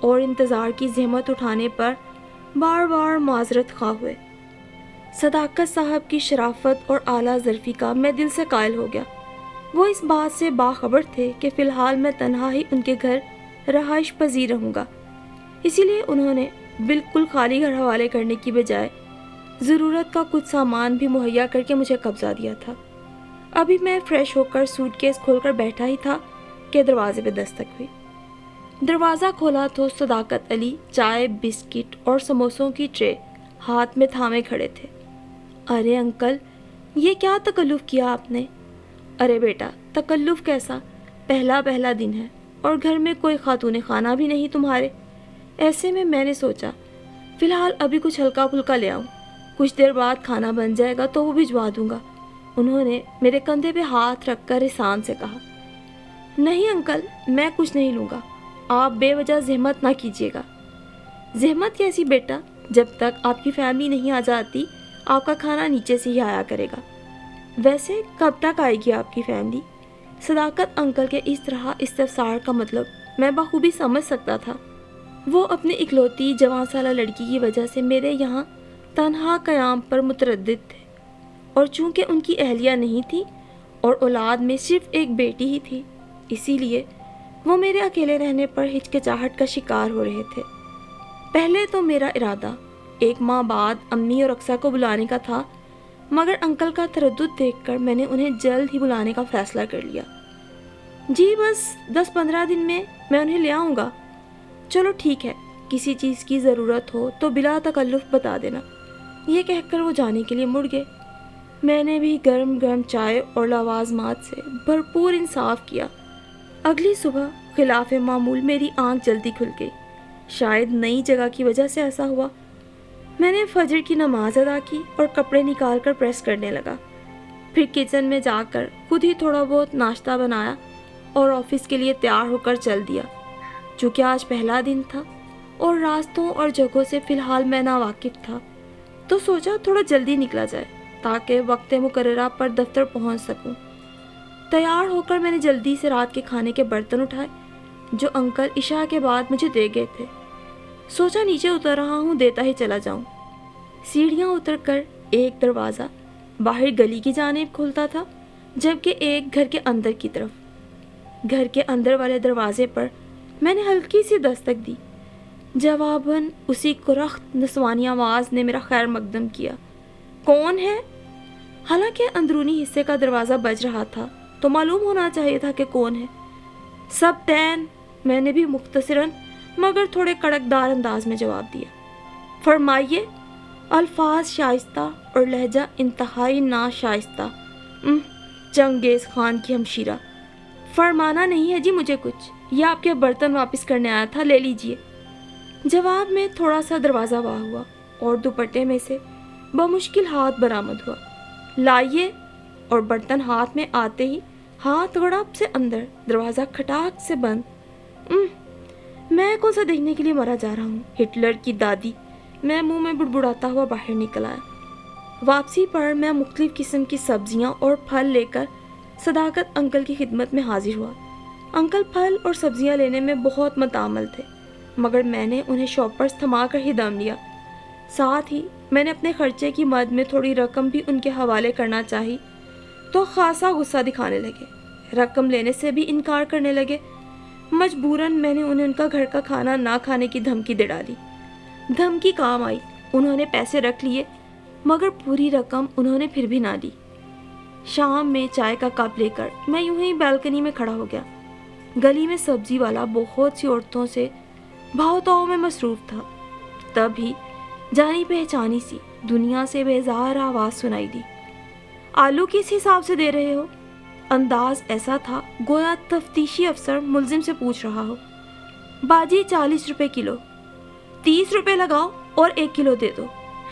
اور انتظار کی زحمت اٹھانے پر بار بار معذرت خواہ ہوئے۔ صداقت صاحب کی شرافت اور اعلیٰ ظرفی کا میں دل سے قائل ہو گیا۔ وہ اس بات سے باخبر تھے کہ فی الحال میں تنہا ہی ان کے گھر رہائش پذیر رہوں گا، اسی لیے انہوں نے بالکل خالی گھر حوالے کرنے کی بجائے ضرورت کا کچھ سامان بھی مہیا کر کے مجھے قبضہ دیا تھا۔ ابھی میں فریش ہو کر سوٹ کیس کھول کر بیٹھا ہی تھا کہ دروازے پہ دستک ہوئی۔ دروازہ کھولا تو صداقت علی چائے، بسکٹ اور سموسوں کی ٹرے ہاتھ میں تھامے کھڑے تھے۔ ارے انکل، یہ کیا تکلف کیا آپ نے؟ ارے بیٹا، تکلف کیسا، پہلا دن ہے اور گھر میں کوئی خاتون خانہ بھی نہیں تمہارے۔ ایسے میں نے سوچا فی الحال ابھی کچھ ہلکا پھلکا لے آؤں، کچھ دیر بعد کھانا بن جائے گا تو وہ بھجوا دوں گا۔ انہوں نے میرے کندھے پہ ہاتھ رکھ کر احسان سے کہا۔ نہیں انکل، میں کچھ نہیں لوں گا، آپ بے وجہ زحمت نہ کیجیے گا۔ زحمت کیسی بیٹا، جب تک آپ کی فیملی نہیں آ جاتی آپ کا کھانا نیچے سے ہی آیا کرے گا۔ ویسے کب تک آئے گی آپ کی فیملی؟ صداقت انکل کے اس طرح استفسار کا مطلب میں بخوبی سمجھ سکتا تھا۔ وہ اپنی اکلوتی جوان سالہ لڑکی کی وجہ سے میرے یہاں تنہا قیام پر متردد تھے، اور چونکہ ان کی اہلیہ نہیں تھی اور اولاد میں صرف ایک بیٹی ہی تھی، اسی لیے وہ میرے اکیلے رہنے پر ہچکچاہٹ کا شکار ہو رہے تھے۔ پہلے تو میرا ارادہ ایک ماہ بعد امی اور اقصیٰ کو بلانے کا تھا، مگر انکل کا تردد دیکھ کر میں نے انہیں جلد ہی بلانے کا فیصلہ کر لیا۔ جی بس 10-15 دن میں انہیں لے آؤں گا۔ چلو ٹھیک ہے، کسی چیز کی ضرورت ہو تو بلا تکلف بتا دینا۔ یہ کہہ کر وہ جانے کے لیے مڑ گئے۔ میں نے بھی گرم گرم چائے اور لوازمات سے بھرپور انصاف کیا۔ اگلی صبح خلاف معمول میری آنکھ جلدی کھل گئی، شاید نئی جگہ کی وجہ سے ایسا ہوا۔ میں نے فجر کی نماز ادا کی اور کپڑے نکال کر پریس کرنے لگا، پھر کچن میں جا کر خود ہی تھوڑا بہت ناشتہ بنایا اور آفس کے لیے تیار ہو کر چل دیا۔ چونکہ آج پہلا دن تھا اور راستوں اور جگہوں سے فی الحال میں ناواقف تھا، تو سوچا تھوڑا جلدی نکلا جائے تاکہ وقت مقررہ پر دفتر پہنچ سکوں۔ تیار ہو کر میں نے جلدی سے رات کے کھانے کے برتن اٹھائے جو انکل عشاء کے بعد مجھے دے گئے تھے۔ سوچا نیچے اتر رہا ہوں، دیتا ہی چلا جاؤں۔ سیڑھیاں اتر کر ایک دروازہ باہر گلی کی جانب کھلتا تھا، جبکہ ایک گھر کے اندر کی طرف۔ گھر کے اندر والے دروازے پر میں نے ہلکی سی دستک دی۔ جواباً اسی کرخت نسوانی آواز نے میرا خیر مقدم کیا۔ کون ہے؟ حالانکہ اندرونی حصے کا دروازہ بج رہا تھا تو معلوم ہونا چاہیے تھا کہ کون ہے۔ سب تین، میں نے بھی مختصراً مگر تھوڑے کڑکدار انداز میں جواب دیا۔ فرمائیے، الفاظ شائستہ اور لہجہ انتہائی ناشائستہ، چنگیز خان کی ہمشیرہ۔ فرمانا نہیں ہے جی مجھے کچھ، یہ آپ کے برتن واپس کرنے آیا تھا، لے لیجئے۔ جواب میں تھوڑا سا دروازہ واہ ہوا اور دوپٹے میں سے بمشکل ہاتھ برآمد ہوا۔ لائیے، اور برتن ہاتھ میں آتے ہی ہاتھ گڑپ سے اندر، دروازہ کھٹاک سے بند۔ میں کون سا دیکھنے کے لیے مرا جا رہا ہوں، ہٹلر کی دادی؟ میں منہ میں بڑبڑاتا ہوا باہر نکل آیا۔ واپسی پر میں مختلف قسم کی سبزیاں اور پھل لے کر صداقت انکل کی خدمت میں حاضر ہوا۔ انکل پھل اور سبزیاں لینے میں بہت متعامل تھے، مگر میں نے انہیں شاپرز تھما کر ہی دم لیا۔ ساتھ ہی میں نے اپنے خرچے کی مد میں تھوڑی رقم بھی ان کے حوالے کرنا چاہی تو خاصا غصہ دکھانے لگے، رقم لینے سے بھی انکار کرنے لگے۔ مجبوراً میں نے انہیں ان کا گھر کا کھانا نہ کھانے کی دھمکی دے ڈالی۔ دھمکی کام آئی، انہوں نے پیسے رکھ لیے، مگر پوری رقم انہوں نے پھر بھی نہ دی۔ شام میں چائے کا کپ لے کر میں یوں ہی بالکنی میں کھڑا ہو گیا۔ گلی میں سبزی والا بہت سی عورتوں سے بھاؤ تاؤ میں مصروف تھا، تب ہی جانی پہچانی سی دنیا سے بیزار آواز سنائی دی۔ آلو کس حساب سے دے رہے ہو؟ انداز ایسا تھا گویا تفتیشی افسر ملزم سے پوچھ رہا ہو۔ باجی 40 روپے کلو۔ 30 روپے لگاؤ اور 1 کلو دے دو۔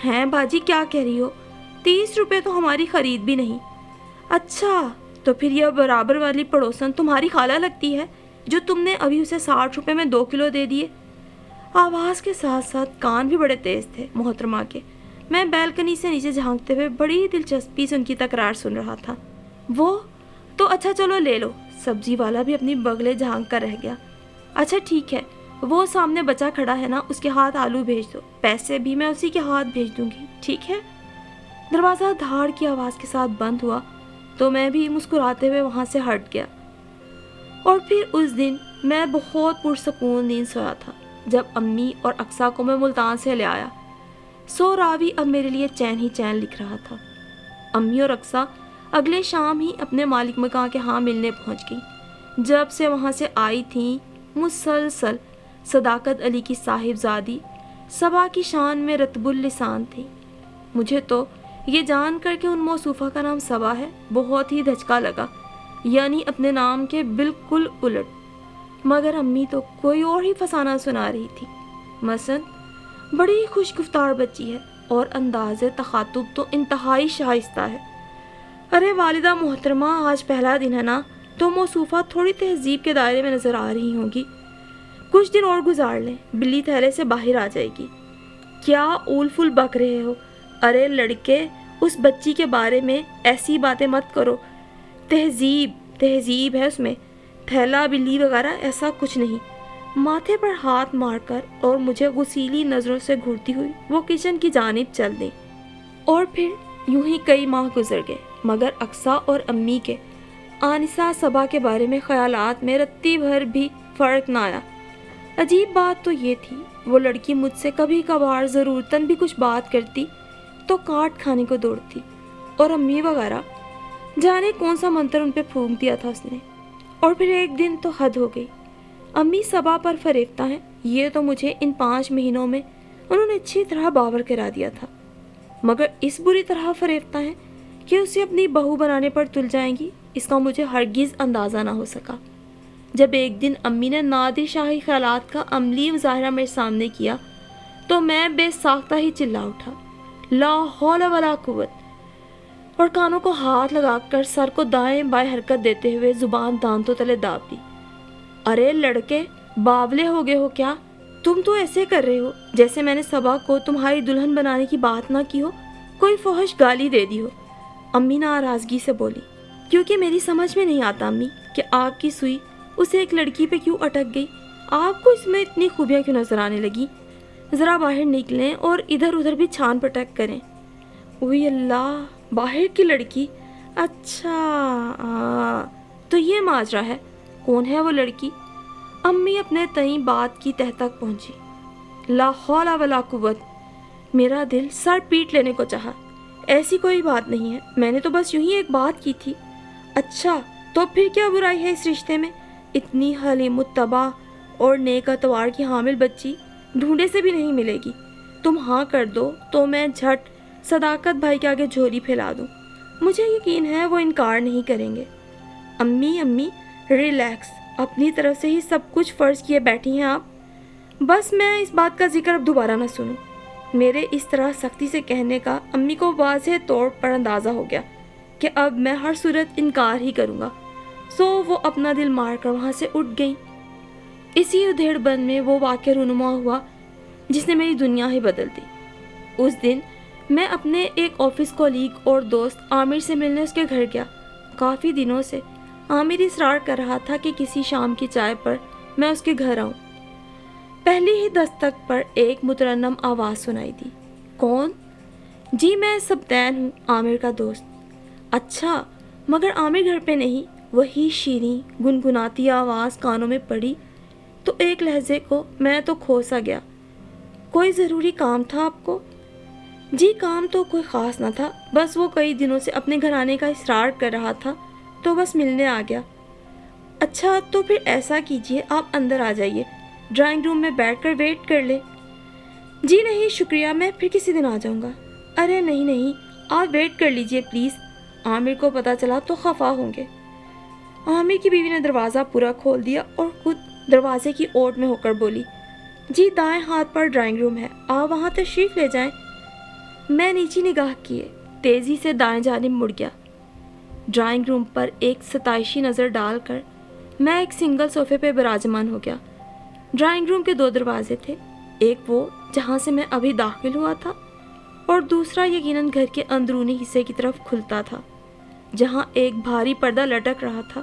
ہیں باجی، کیا کہہ رہی ہو؟ 30 روپے تو ہماری خرید بھی نہیں۔ اچھا، تو پھر یہ برابر والی پڑوسن تمہاری خالہ لگتی ہے جو تم نے ابھی اسے 60 روپے میں 2 کلو دے دیے؟ آواز کے ساتھ ساتھ کان بھی بڑے تیز تھے محترمہ کے۔ میں بیلکنی سے نیچے جھانکتے ہوئے بڑی دلچسپی سے ان کی تکرار سن رہا تھا۔ وہ تو اچھا چلو لے لو۔ سبزی والا بھی اپنی بغلیں جھانک کر رہ گیا۔ اچھا ٹھیک ہے، وہ سامنے بچہ کھڑا ہے نا، اس کے ہاتھ آلو بھیج دو، پیسے بھی میں اسی کے ہاتھ بھیج دوں گی، ٹھیک ہے؟ دروازہ دھاڑ کی آواز کے ساتھ بند ہوا تو میں بھی مسکراتے ہوئے وہاں سے ہٹ گیا۔ اور پھر اس دن میں بہت پرسکون نیند سویا تھا جب امی اور اقصیٰ کو میں ملتان سے لے آیا۔ سو راوی اب میرے لیے چین ہی چین لکھ رہا تھا۔ امی اور اقصیٰ اگلے شام ہی اپنے مالک مکان کے ہاں ملنے پہنچ گئی۔ جب سے وہاں سے آئی تھیں مسلسل صداقت علی کی صاحبزادی صبا کی شان میں رطب اللسان تھی۔ مجھے تو یہ جان کر کہ ان موصوفہ کا نام صبا ہے بہت ہی دھچکا لگا، یعنی اپنے نام کے بالکل الٹ۔ مگر امی تو کوئی اور ہی فسانہ سنا رہی تھی، مثلا بڑی خوش گفتار بچی ہے اور انداز تخاطب تو انتہائی شائستہ ہے۔ ارے والدہ محترمہ، آج پہلا دن ہے نا، تو موصوفہ تھوڑی تہذیب کے دائرے میں نظر آ رہی ہوں گی۔ کچھ دن اور گزار لیں، بلی تھیلے سے باہر آ جائے گی۔ کیا اول فل بک رہے ہو؟ ارے لڑکے، اس بچی کے بارے میں ایسی باتیں مت کرو، تہذیب ہے اس میں، تھیلا بلی وغیرہ ایسا کچھ نہیں۔ ماتھے پر ہاتھ مار کر اور مجھے غصیلی نظروں سے گھورتی ہوئی وہ کچن کی جانب چل دی۔ اور پھر یوں ہی کئی ماہ گزر گئے، مگر اقصیٰ اور امی کے آنسہ صبا کے بارے میں خیالات میں رتی بھر بھی فرق نہ آیا۔ عجیب بات تو یہ تھی، وہ لڑکی مجھ سے کبھی کبھار ضرورتاً بھی کچھ بات کرتی تو کاٹ کھانے کو دوڑتی، اور امی وغیرہ جانے کون سا منتر ان پہ پھونک دیا تھا اس نے۔ اور پھر ایک دن تو حد ہو گئی، امی صبا پر فریفتہ ہیں، یہ تو مجھے ان 5 مہینوں میں انہوں نے اچھی طرح باور کرا دیا تھا، مگر اس بری طرح فریفتہ ہیں کہ اسے اپنی بہو بنانے پر تل جائیں گی، اس کا مجھے ہرگز اندازہ نہ ہو سکا۔ جب ایک دن امی نے نادر شاہی خیالات کا عملی مظاہرہ میرے سامنے کیا تو میں بے ساختہ ہی چلا اٹھا، لا حول ولا قوت، اور کانوں کو ہاتھ لگا کر سر کو دائیں بائیں حرکت دیتے ہوئے زبان دانتوں تلے داب دی۔ ارے لڑکے، باولے ہو گئے ہو کیا؟ تم تو ایسے کر رہے ہو جیسے میں نے صبا کو تمہاری دلہن بنانے کی بات نہ کی ہو، کوئی فحش گالی دے دی ہو۔ امی ناراضگی سے بولی، کیونکہ میری سمجھ میں نہیں آتا امی کہ آپ کی سوئی اسے ایک لڑکی پہ کیوں اٹک گئی، آپ کو اس میں اتنی خوبیاں کیوں نظر آنے لگی؟ ذرا باہر نکلیں اور ادھر ادھر بھی چھان پٹک کریں۔ اوہ اللہ، باہر کی لڑکی؟ اچھا تو یہ ماجرا ہے، کون ہے وہ لڑکی؟ امی اپنے تئیں بات کی تہ تک پہنچی۔ لا حول ولا قوت، میرا دل سر پیٹ لینے کو چاہا۔ ایسی کوئی بات نہیں ہے، میں نے تو بس یوں ہی ایک بات کی تھی۔ اچھا تو پھر کیا برائی ہے اس رشتے میں؟ اتنی حلیم الطبع اور نیک اتوار کی حامل بچی ڈھونڈے سے بھی نہیں ملے گی۔ تم ہاں کر دو تو میں جھٹ صداقت بھائی کے آگے جھولی پھیلا دوں، مجھے یقین ہے وہ انکار نہیں کریں گے۔ امی ریلیکس، اپنی طرف سے ہی سب کچھ فرض کیے بیٹھی ہیں آپ، بس میں اس بات کا ذکر اب دوبارہ نہ سنوں۔ میرے اس طرح سختی سے کہنے کا امی کو واضح طور پر اندازہ ہو گیا کہ اب میں ہر صورت انکار ہی کروں گا، سو وہ اپنا دل مار کر وہاں سے اٹھ گئی۔ اسی ادھیڑ بن میں وہ واقعہ رونما ہوا جس نے میری دنیا ہی بدل دی۔ اس دن میں اپنے ایک آفس کولیگ اور دوست عامر سے ملنے اس کے گھر گیا۔ کافی دنوں سے عامر اصرار کر رہا تھا کہ کسی شام کی چائے پر میں اس کے گھر آؤں۔ پہلی ہی دستک پر ایک مترنم آواز سنائی دی۔ کون؟ جی میں سبتین ہوں، عامر کا دوست۔ اچھا، مگر عامر گھر پہ نہیں۔ وہی شیریں گنگناتی آواز کانوں میں پڑی تو ایک لہجے کو میں تو کھو سا گیا۔ کوئی ضروری کام تھا آپ کو؟ جی کام تو کوئی خاص نہ تھا، بس وہ کئی دنوں سے اپنے گھر آنے کا اصرار کر رہا تھا تو بس ملنے آ گیا۔ اچھا تو پھر ایسا کیجئے، آپ اندر آ جائیے، ڈرائنگ روم میں بیٹھ کر ویٹ کر لیں۔ جی نہیں شکریہ، میں پھر کسی دن آ جاؤں گا۔ ارے نہیں، آپ ویٹ کر لیجئے پلیز، عامر کو پتہ چلا تو خفا ہوں گے۔ عامر کی بیوی نے دروازہ پورا کھول دیا اور خود دروازے کی اوٹ میں ہو کر بولی، جی دائیں ہاتھ پر ڈرائنگ روم ہے، آپ وہاں تشریف لے جائیں۔ میں نیچی نگاہ کیے تیزی سے دائیں جانب مڑ گیا۔ ڈرائنگ روم پر ایک ستائشی نظر ڈال کر میں ایک سنگل صوفے پہ براجمان ہو گیا۔ ڈرائنگ روم کے 2 دروازے تھے، ایک وہ جہاں سے میں ابھی داخل ہوا تھا اور دوسرا یقیناً گھر کے اندرونی حصے کی طرف کھلتا تھا جہاں ایک بھاری پردہ لٹک رہا تھا۔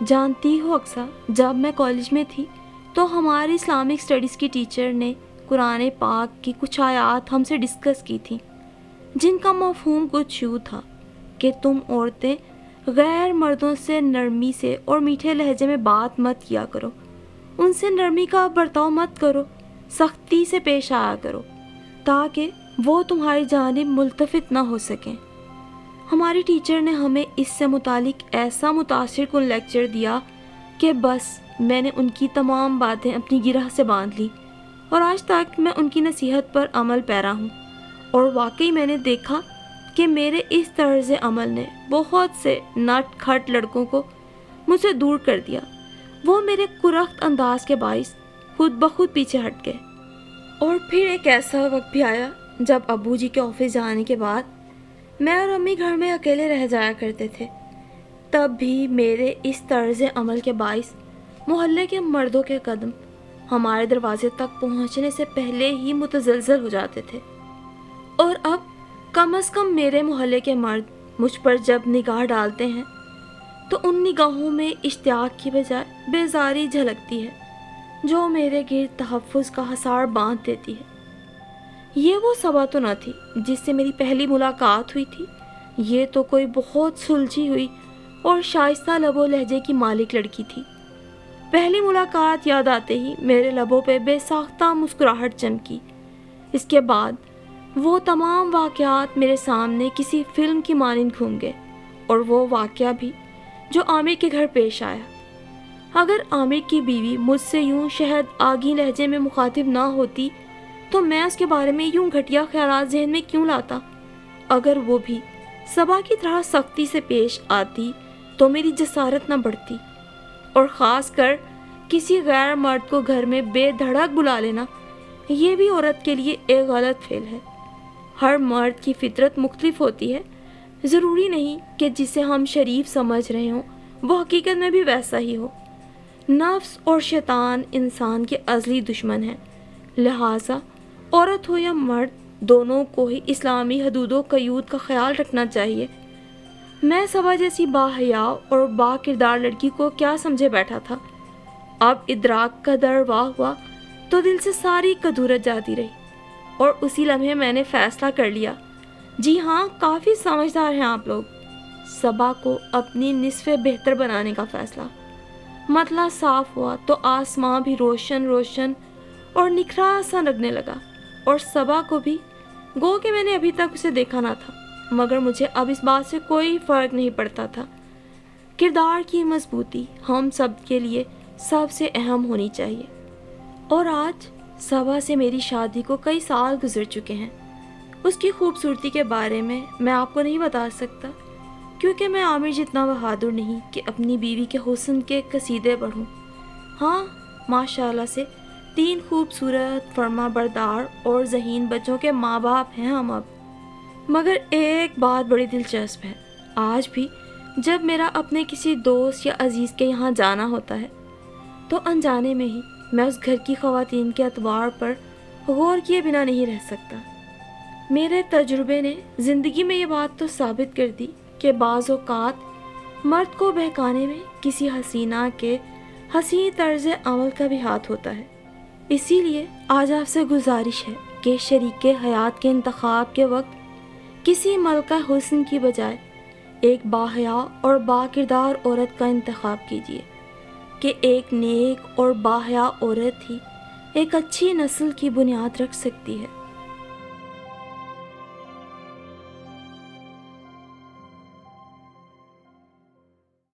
جانتی ہو اقصیٰ، جب میں کالج میں تھی تو ہماری اسلامک اسٹڈیز کی ٹیچر نے قرآن پاک کی کچھ آیات ہم سے ڈسکس کی تھیں، جن کا مفہوم کچھ یوں تھا کہ تم عورتیں غیر مردوں سے نرمی سے اور میٹھے لہجے میں بات مت کیا کرو، ان سے نرمی کا برتاؤ مت کرو، سختی سے پیش آیا کرو تاکہ وہ تمہاری جانب ملتفت نہ ہو سکیں۔ ہماری ٹیچر نے ہمیں اس سے متعلق ایسا متاثر کن لیکچر دیا کہ بس میں نے ان کی تمام باتیں اپنی گرہ سے باندھ لی اور آج تک میں ان کی نصیحت پر عمل پیرا ہوں، اور واقعی میں نے دیکھا کہ میرے اس طرز عمل نے بہت سے نٹ کھٹ لڑکوں کو مجھ سے دور کر دیا۔ وہ میرے کرخت انداز کے باعث خود بخود پیچھے ہٹ گئے۔ اور پھر ایک ایسا وقت بھی آیا جب ابو جی کے آفس جانے کے بعد میں اور امی گھر میں اکیلے رہ جایا کرتے تھے، تب بھی میرے اس طرز عمل کے باعث محلے کے مردوں کے قدم ہمارے دروازے تک پہنچنے سے پہلے ہی متزلزل ہو جاتے تھے، اور اب کم از کم میرے محلے کے مرد مجھ پر جب نگاہ ڈالتے ہیں تو ان نگاہوں میں اشتیاق کی بجائے بیزاری جھلکتی ہے جو میرے گرد تحفظ کا حصار باندھ دیتی ہے۔ یہ وہ صبا تو نہ تھی جس سے میری پہلی ملاقات ہوئی تھی، یہ تو کوئی بہت سلجھی ہوئی اور شائستہ لب و لہجے کی مالک لڑکی تھی۔ پہلی ملاقات یاد آتے ہی میرے لبوں پہ بے ساختہ مسکراہٹ چمکی۔ اس کے بعد وہ تمام واقعات میرے سامنے کسی فلم کی مانند گھوم گئے، اور وہ واقعہ بھی جو عامر کے گھر پیش آیا۔ اگر عامر کی بیوی مجھ سے یوں شہد آگی لہجے میں مخاطب نہ ہوتی تو میں اس کے بارے میں یوں گھٹیا خیالات ذہن میں کیوں لاتا؟ اگر وہ بھی صبا کی طرح سختی سے پیش آتی تو میری جسارت نہ بڑھتی، اور خاص کر کسی غیر مرد کو گھر میں بے دھڑک بلا لینا، یہ بھی عورت کے لیے ایک غلط فعل ہے۔ ہر مرد کی فطرت مختلف ہوتی ہے، ضروری نہیں کہ جسے ہم شریف سمجھ رہے ہوں وہ حقیقت میں بھی ویسا ہی ہو۔ نفس اور شیطان انسان کے ازلی دشمن ہیں، لہٰذا عورت ہو یا مرد دونوں کو ہی اسلامی حدود و قیود کا خیال رکھنا چاہیے۔ میں صبا جیسی باحیا اور با کردار لڑکی کو کیا سمجھے بیٹھا تھا، اب ادراک کا در واہ ہوا تو دل سے ساری کدورت جاتی رہی، اور اسی لمحے میں نے فیصلہ کر لیا، جی ہاں کافی سمجھدار ہیں آپ لوگ، صبا کو اپنی نصف بہتر بنانے کا فیصلہ۔ مطلع صاف ہوا تو آسماں بھی روشن روشن اور نکھرا سا لگنے لگا، اور صبا کو بھی، گو کہ میں نے ابھی تک اسے دیکھا نہ تھا، مگر مجھے اب اس بات سے کوئی فرق نہیں پڑتا تھا۔ کردار کی مضبوطی ہم سب کے لیے سب سے اہم ہونی چاہیے۔ اور آج صبا سے میری شادی کو کئی سال گزر چکے ہیں۔ اس کی خوبصورتی کے بارے میں آپ کو نہیں بتا سکتا، کیونکہ میں عامر جتنا بہادر نہیں کہ اپنی بیوی کے حسن کے قصیدے پڑھوں۔ ہاں ماشاءاللہ سے 3 خوبصورت فرما بردار اور ذہین بچوں کے ماں باپ ہیں ہم اب۔ مگر ایک بات بڑی دلچسپ ہے، آج بھی جب میرا اپنے کسی دوست یا عزیز کے یہاں جانا ہوتا ہے تو انجانے میں ہی میں اس گھر کی خواتین کے اطوار پر غور کیے بنا نہیں رہ سکتا۔ میرے تجربے نے زندگی میں یہ بات تو ثابت کر دی کہ بعض اوقات مرد کو بہکانے میں کسی حسینہ کے حسین طرز عمل کا بھی ہاتھ ہوتا ہے۔ اسی لیے آج آپ سے گزارش ہے کہ شریک حیات کے انتخاب کے وقت کسی ملکہ حسن کی بجائے ایک باحیا اور با کردار عورت کا انتخاب کیجیے، کہ ایک نیک اور باحیا عورت ہی ایک اچھی نسل کی بنیاد رکھ سکتی ہے۔